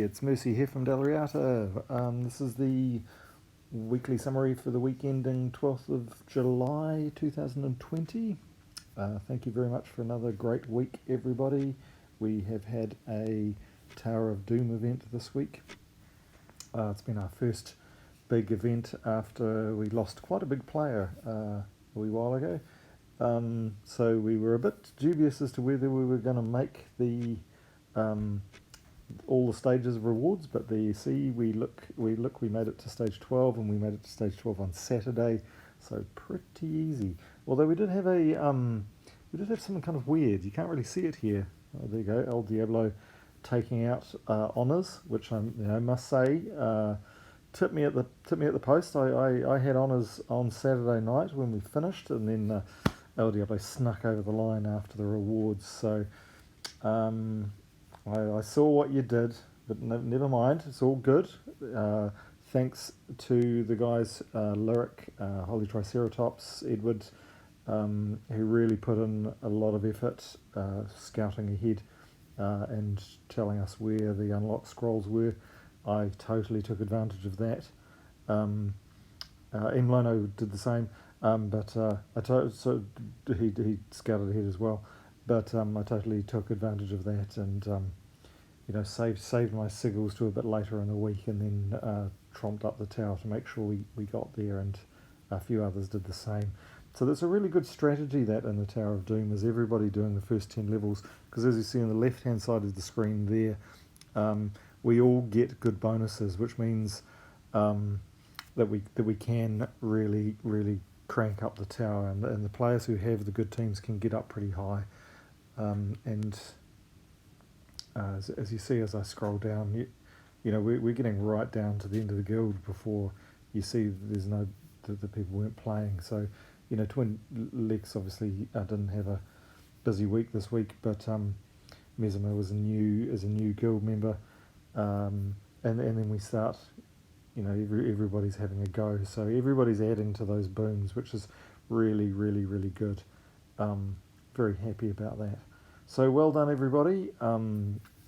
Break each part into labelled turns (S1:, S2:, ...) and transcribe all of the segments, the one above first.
S1: It's Mercy here from Dal Riata. This is the weekly summary for the week ending 12th of July 2020. Thank you very much for another great week, everybody. We have had a Tower of Doom event this week. It's been our first big event after we lost quite a big player a wee while ago. So we were a bit dubious as to whether we were going to make the all the stages of rewards, but there you see we made it to stage 12, and we made it to stage 12 on Saturday, so pretty easy. Although we did have something kind of weird. You can't really see it here. Oh, there you go, El Diablo taking out honours, which I must say tipped me at the post. I had honours on Saturday night when we finished, and then El Diablo snuck over the line after the rewards. So I saw what you did, but never mind. It's all good. Thanks to the guys, Lyric, Holy Triceratops, Edward, who really put in a lot of effort scouting ahead and telling us where the unlocked scrolls were. I totally took advantage of that. Mlono did the same, but he scouted ahead as well. But I totally took advantage of that, and saved my sigils to a bit later in the week, and then tromped up the tower to make sure we got there, and a few others did the same. So that's a really good strategy, that in the Tower of Doom, is everybody doing the first 10 levels, because as you see on the left hand side of the screen there, we all get good bonuses, which means that we can really crank up the tower, and the players who have the good teams can get up pretty high. As you see as I scroll down, we're getting right down to the end of the guild before you see there's no the people weren't playing. So Twin Lex obviously didn't have a busy week this week, but Mesima was a new guild member, and then we start. Everybody's having a go, so everybody's adding to those booms, which is really good. Very happy about that. So well done, everybody.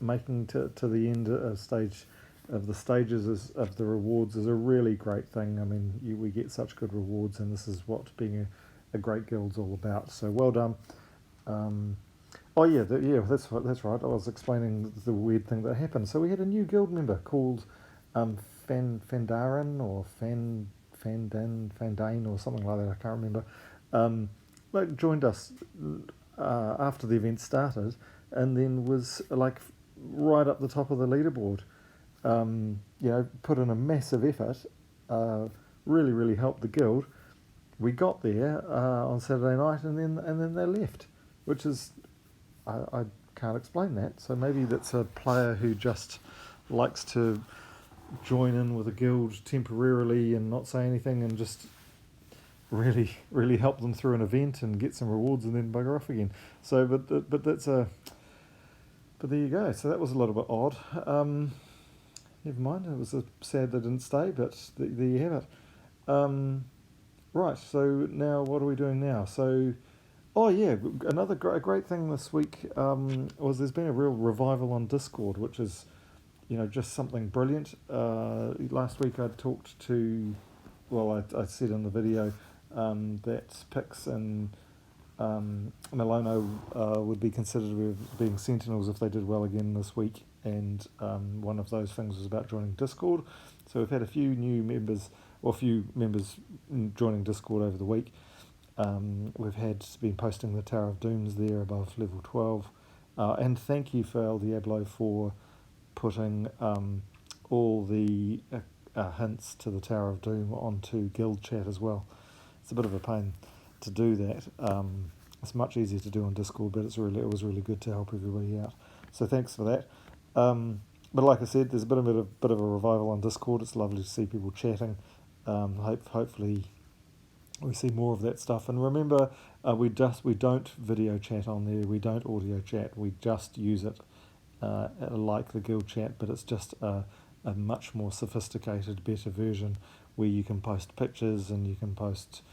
S1: Making to the end stage of the stages of the rewards is a really great thing. I mean, we get such good rewards, and this is what being a great guild's all about. So well done. That's right. I was explaining the weird thing that happened. So we had a new guild member called Fandaren or Fandane or something like that. I can't remember. Joined us after the event started, and then was like right up the top of the leaderboard. Put in a massive effort. Really helped the guild. We got there on Saturday night, and then they left, which is I can't explain that. So maybe that's a player who just likes to join in with a guild temporarily and not say anything, and just really help them through an event and get some rewards, and then bugger off again. So, but there you go. So that was a little bit odd. Never mind. It was sad they didn't stay, but there you have it. Right. So now, what are we doing now? So, another great thing this week was there's been a real revival on Discord, which is just something brilliant. Last week I talked to, I said in the video that Pix and Melono would be considered being Sentinels if they did well again this week, and one of those things was about joining Discord. So we've had a few members joining Discord over the week. We've been posting the Tower of Dooms there above level 12, and thank you for El Diablo for putting all the hints to the Tower of Doom onto guild chat as well. It's a bit of a pain to do that. It's much easier to do on Discord, but it was really good to help everybody out. So thanks for that. But like I said, there's a bit of a revival on Discord. It's lovely to see people chatting. Hopefully we see more of that stuff. And remember, we don't video chat on there. We don't audio chat. We just use it like the guild chat, but it's just a much more sophisticated, better version where you can post pictures, and you can post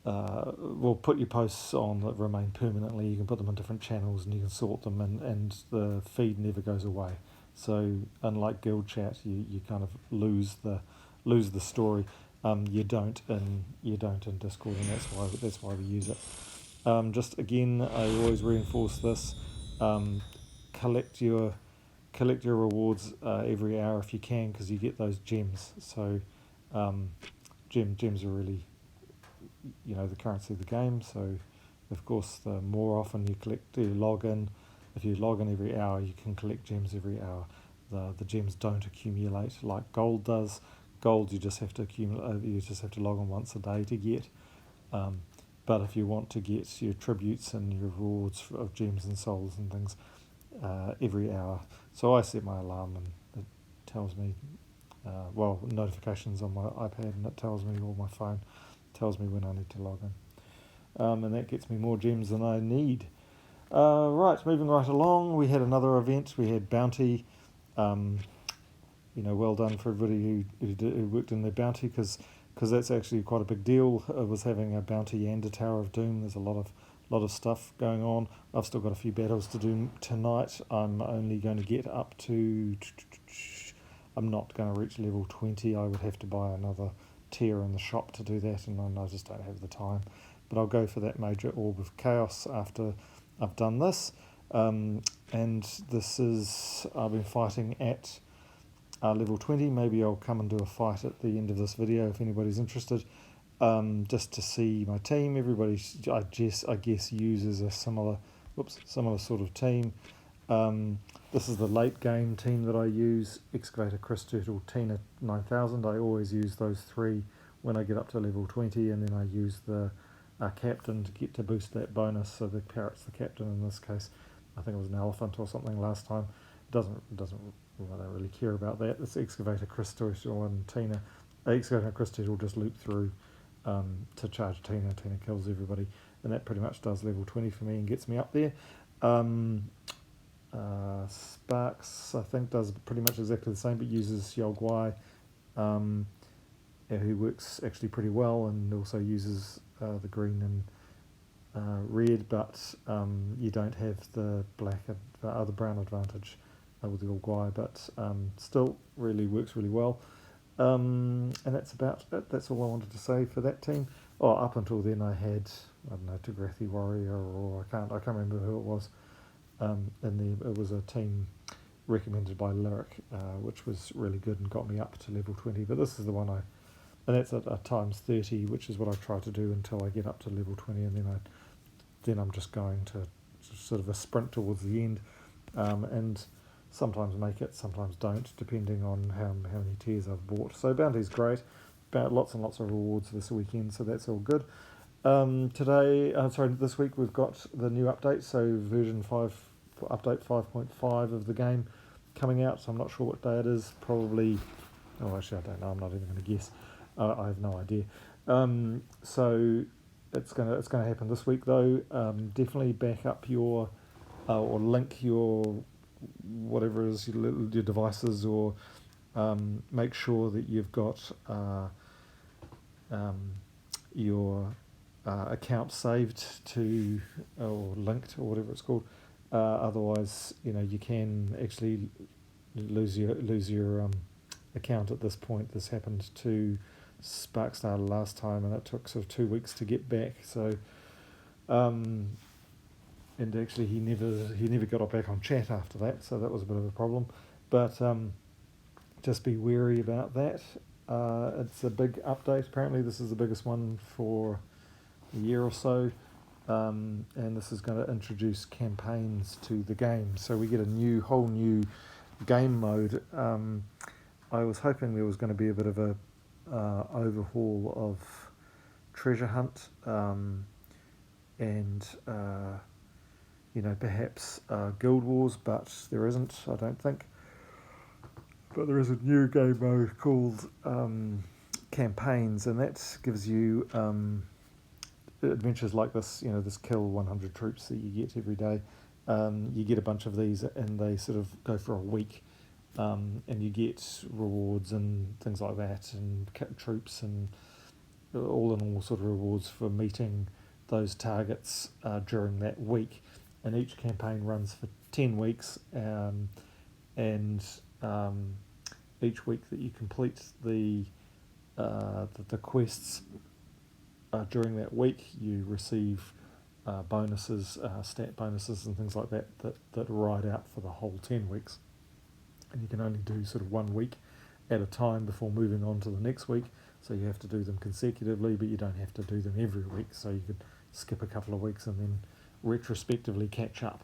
S1: will put your posts on that remain permanently. You can put them in different channels and you can sort them, and the feed never goes away. So unlike guild chat, you kind of lose the story. You don't in Discord, and that's why we use it. Just again, I always reinforce this: collect your rewards every hour if you can, because you get those gems. So gems are really, the currency of the game. So of course, the more often you log in. If you log in every hour, you can collect gems every hour. The gems don't accumulate like gold does. Gold you just have to accumulate. You just have to log in once a day to get. But if you want to get your tributes and your rewards of gems and souls and things every hour, so I set my alarm and it tells me, notifications on my iPad, and it tells me, or my phone tells me when I need to log in. And that gets me more gems than I need. Right, moving right along, we had another event. We had Bounty. Well done for everybody who worked in their Bounty, because that's actually quite a big deal. It was having a Bounty and a Tower of Doom. There's a lot of stuff going on. I've still got a few battles to do tonight. I'm only going to get up to... I'm not going to reach level 20. I would have to buy another tier in the shop to do that, and I just don't have the time. But I'll go for that major Orb of Chaos after I've done this. And this is... I've been fighting at level 20. Maybe I'll come and do a fight at the end of this video if anybody's interested, just to see my team. Everybody, I guess uses a similar sort of team. This is the late game team that I use: Excavator, Chris Turtle, Tina 9000. I always use those three when I get up to level 20, and then I use the captain to boost that bonus. So the parrot's the captain in this case. I think it was an elephant or something last time. I don't really care about that. It's Excavator, Chris Turtle, and Tina. Excavator and Chris Turtle just loop through to charge Tina. Tina kills everybody, and that pretty much does level 20 for me and gets me up there. Sparks, I think, does pretty much exactly the same, but uses Yolgwai, who works actually pretty well, and also uses the green and red, but you don't have the the brown advantage with the Yolgwai, but still really works really well. And that's about it. That's all I wanted to say for that team. Up until then I had, Tigrathi Warrior, or I can't remember who it was. It was a team recommended by Lyric, which was really good and got me up to level 20. But this is the one and that's at a times 30, which is what I try to do until I get up to level 20, and then I'm just going to sort of a sprint towards the end, and sometimes make it, sometimes don't, depending on how many tiers I've bought. So Bounty's great. Lots and lots of rewards this weekend, so that's all good. This week we've got the new update, so version 5, update 5.5 of the game coming out. So I'm not sure what day it is. Probably, actually I don't know. I'm not even going to guess. I have no idea. So it's gonna happen this week though. Definitely back up your or link your whatever it is, your devices, or make sure that you've got your account saved to, or linked, or whatever it's called. Otherwise, you can actually lose your account at this point. This happened to Sparkstar last time, and it took sort of 2 weeks to get back. So, and actually he never got back on chat after that. So that was a bit of a problem. But just be wary about that. It's a big update. Apparently, this is the biggest one for a year or so. And this is going to introduce campaigns to the game. So we get a whole new game mode. I was hoping there was going to be a bit of a overhaul of treasure hunt, and perhaps guild wars, but there isn't, I don't think. But there is a new game mode called campaigns, and that gives you adventures like this. This kill 100 troops that you get every day. You get a bunch of these, and they sort of go for a week. And you get rewards and things like that, and troops and all in all sort of rewards for meeting those targets during that week. And each campaign runs for 10 weeks, and each week that you complete the quests during that week, you receive bonuses, stat bonuses, and things like that ride out for the whole 10 weeks. And you can only do sort of 1 week at a time before moving on to the next week. So you have to do them consecutively, but you don't have to do them every week. So you could skip a couple of weeks and then retrospectively catch up.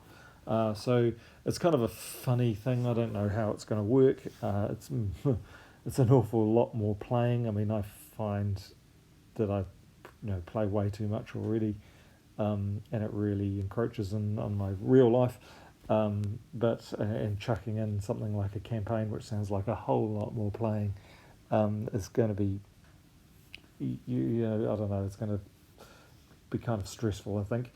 S1: So it's kind of a funny thing. I don't know how it's going to work. It's an awful lot more playing. I mean, I find that I play way too much already, and it really encroaches on my real life. But and chucking in something like a campaign, which sounds like a whole lot more playing, is going to be, I don't know, it's going to be kind of stressful, I think.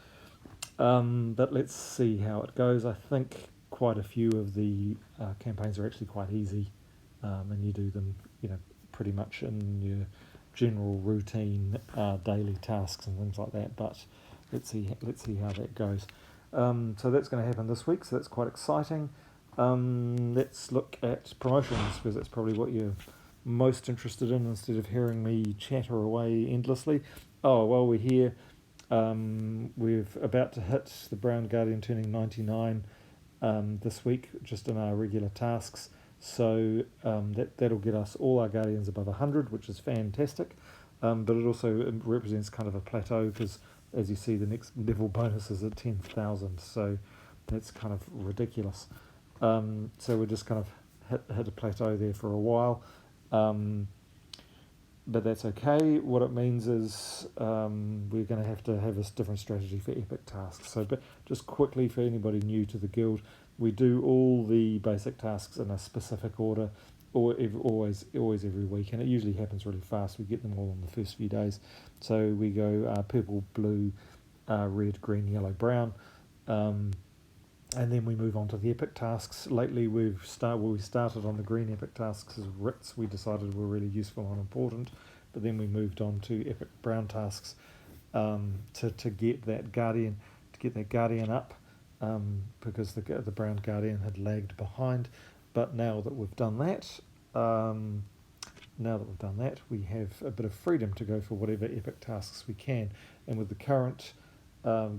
S1: But let's see how it goes. I think quite a few of the campaigns are actually quite easy, and you do them, pretty much in your general routine daily tasks and things like that. But let's see how that goes. So that's going to happen this week. So that's quite exciting. Let's look at promotions, because that's probably what you're most interested in, instead of hearing me chatter away endlessly. Oh, while we're here, we're about to hit the Brown Guardian turning 99 this week, just in our regular tasks. So that'll get us all our Guardians above 100, which is fantastic. But it also represents kind of a plateau, because as you see, the next level bonus is at 10,000. So that's kind of ridiculous. So we're just kind of hit a plateau there for a while. But that's okay. What it means is we're going to have a different strategy for epic tasks. So, but just quickly, for anybody new to the guild, we do all the basic tasks in a specific order, always every week, and it usually happens really fast. We get them all in the first few days. So we go purple, blue, red, green, yellow, brown. And then we move on to the epic tasks. Lately, we started on the green epic tasks as writs. We decided were really useful and important, but then we moved on to epic brown tasks to get that guardian up, because the brown guardian had lagged behind. But now that we've done that, we have a bit of freedom to go for whatever epic tasks we can. And with the current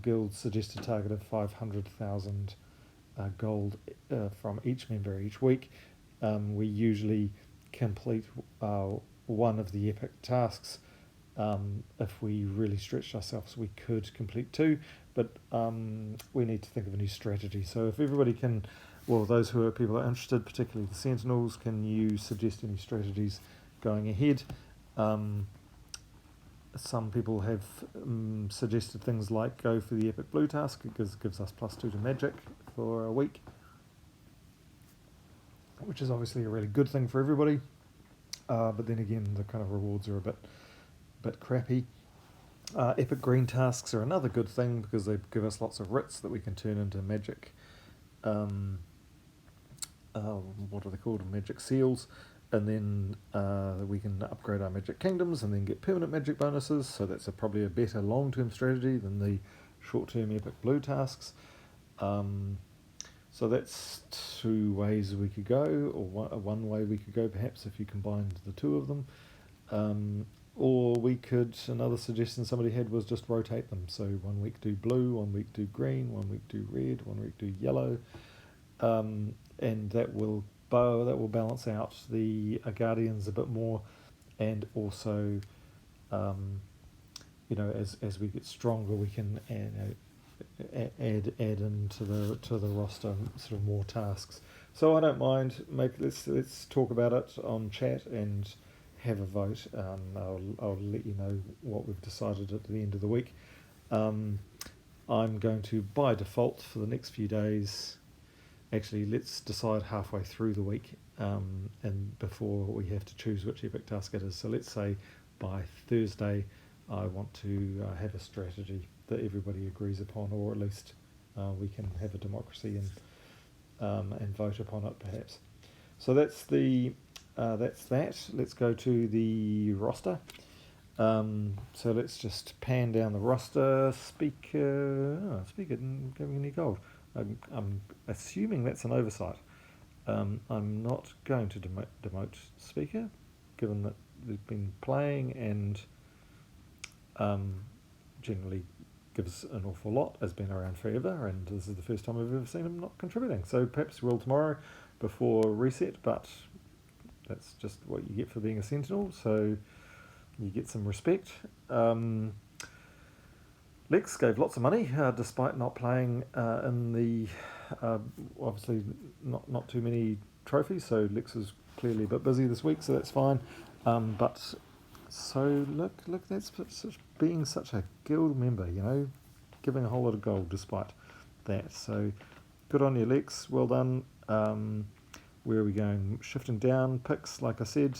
S1: guild suggested target of 500,000 gold from each member each week, we usually complete one of the epic tasks. If we really stretched ourselves, we could complete two, but we need to think of a new strategy. So if everybody can, well, people are interested, particularly the Sentinels, can you suggest any strategies going ahead? Some people have suggested things like go for the epic blue task, because it gives us +2 to magic for a week, which is obviously a really good thing for everybody. But then again, the kind of rewards are a bit crappy. Epic green tasks are another good thing, because they give us lots of writs that we can turn into magic. What are they called? Magic seals. And then we can upgrade our magic kingdoms and then get permanent magic bonuses. So that's probably a better long-term strategy than the short-term epic blue tasks. So that's two ways we could go, or one way we could go perhaps, if you combined the two of them. Or we could, another suggestion somebody had was just rotate them. So 1 week do blue, 1 week do green, 1 week do red, 1 week do yellow. And that will balance out the Guardians a bit more, and also, as we get stronger, we can add into the roster sort of more tasks. So I don't mind. Let's talk about it on chat and have a vote. I'll let you know what we've decided at the end of the week. I'm going to, by default, for the next few days. Actually, let's decide halfway through the week, and before we have to choose which epic task it is. So let's say by Thursday, I want to have a strategy that everybody agrees upon, or at least we can have a democracy and vote upon it, perhaps. So that's that. Let's go to the roster. So let's just pan down the roster. Speaker didn't give me any gold. I'm assuming that's an oversight. I'm not going to demote Speaker, given that they've been playing and generally gives an awful lot, has been around forever, and this is the first time I've ever seen him not contributing. So perhaps he will tomorrow before reset, but that's just what you get for being a Sentinel, so you get some respect. Lex gave lots of money despite not playing in the obviously not too many trophies, so Lex is clearly a bit busy this week, so that's fine. But so look, that's being such a guild member, giving a whole lot of gold despite that. So good on you, Lex. Well done. Where are we going? Shifting down picks, like I said,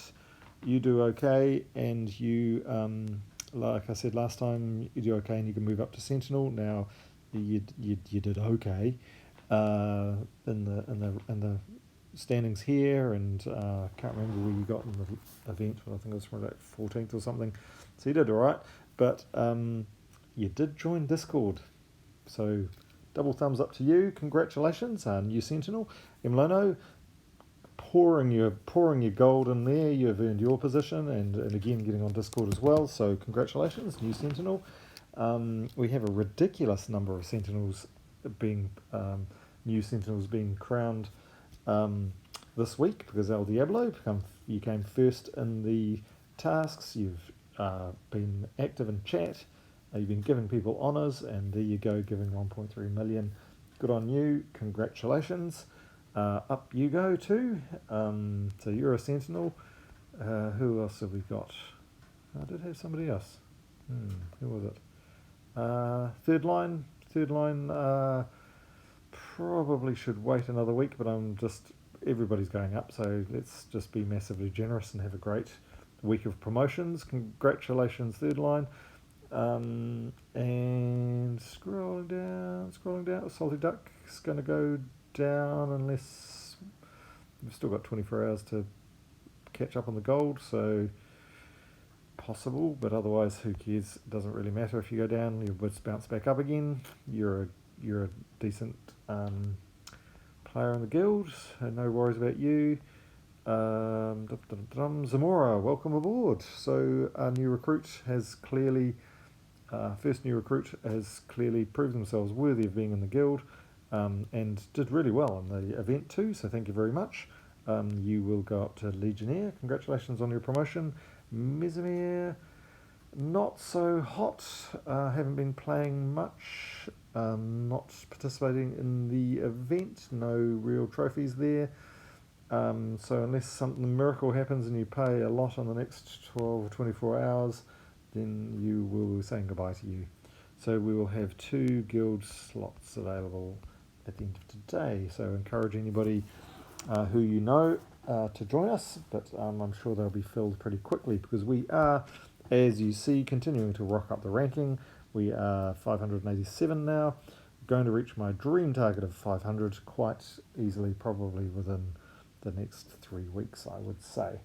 S1: you do okay, and you, like I said last time, you do okay, and you can move up to Sentinel. Now, you did okay in the standings here, and can't remember where you got in the event, but I think it was from like 14th or something. So you did all right, but you did join Discord, so double thumbs up to you. Congratulations, new Sentinel. Emlono, pouring your gold in there, you have earned your position, and again getting on Discord as well, so congratulations, new Sentinel. We have a ridiculous number of Sentinels being new Sentinels being crowned this week, because El Diablo, you came first in the tasks, you've been active in chat, you've been giving people honours, and there you go, giving 1.3 million. Good on you, congratulations. Up you go too. So you're a Sentinel. Who else have we got? I did have somebody else. Who was it? Third line. Probably should wait another week, but everybody's going up, so let's just be massively generous and have a great week of promotions. Congratulations, third line. And scrolling down, Salty Duck is going to go down unless we've still got 24 hours to catch up on the gold, so possible, but otherwise who cares, it doesn't really matter if you go down, you'll bounce back up again. You're a decent player in the guild, so no worries about you. Zamora, welcome aboard. So our new recruit has clearly first new recruit has clearly proved themselves worthy of being in the guild, and did really well in the event too, so thank you very much. You will go up to Legionnaire. Congratulations on your promotion. Mesimir, not so hot, haven't been playing much, not participating in the event, no real trophies there. So unless something miracle happens and you pay a lot in the next 12 or 24 hours, then you will be saying goodbye to you. So we will have 2 guild slots available at the end of today. So encourage anybody who you know to join us, but I'm sure they'll be filled pretty quickly, because we are, as you see, continuing to rock up the ranking. We are 587 now, going to reach my dream target of 500 quite easily, probably within the next 3 weeks, I would say.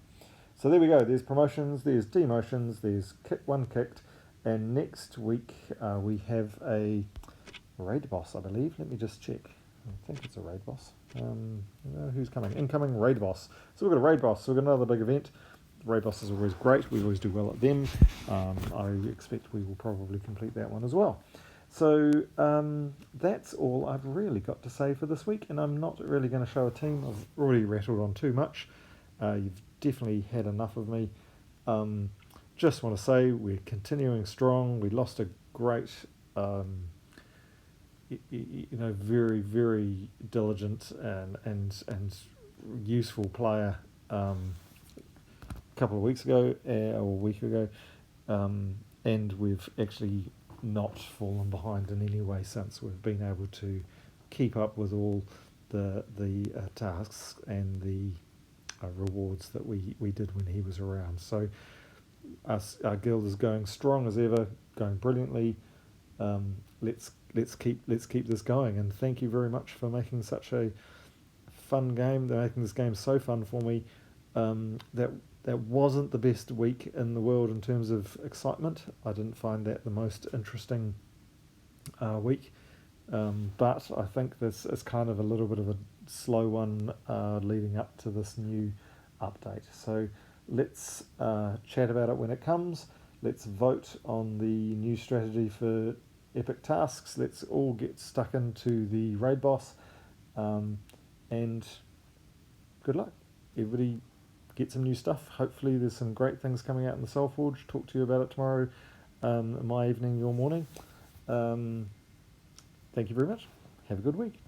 S1: So there we go, there's promotions, there's demotions, there's one kicked, and next week we have a raid boss, I believe. Let me just check. I think it's a raid boss. Who's coming? Incoming raid boss. So we've got a raid boss, so we've got another big event. Raid boss is always great, we always do well at them. I expect we will probably complete that one as well. So that's all I've really got to say for this week, and I'm not really going to show a team. I've already rattled on too much. You've definitely had enough of me. Just want to say we're continuing strong. We lost a great, very, very diligent and useful player a couple of weeks ago, or a week ago, and we've actually not fallen behind in any way since. We've been able to keep up with all the tasks and the rewards that we did when he was around. So our guild is going strong as ever, going brilliantly. Let's keep this going, and thank you very much for making such a fun game. They're making this game so fun for me. That wasn't the best week in the world in terms of excitement. I didn't find that the most interesting week. But I think this is kind of a little bit of a slow one leading up to this new update. So let's chat about it when it comes. Let's vote on the new strategy for epic tasks. Let's all get stuck into the raid boss. And good luck. Everybody get some new stuff. Hopefully there's some great things coming out in the Soul Forge. Talk to you about it tomorrow, my evening, your morning. Thank you very much. Have a good week.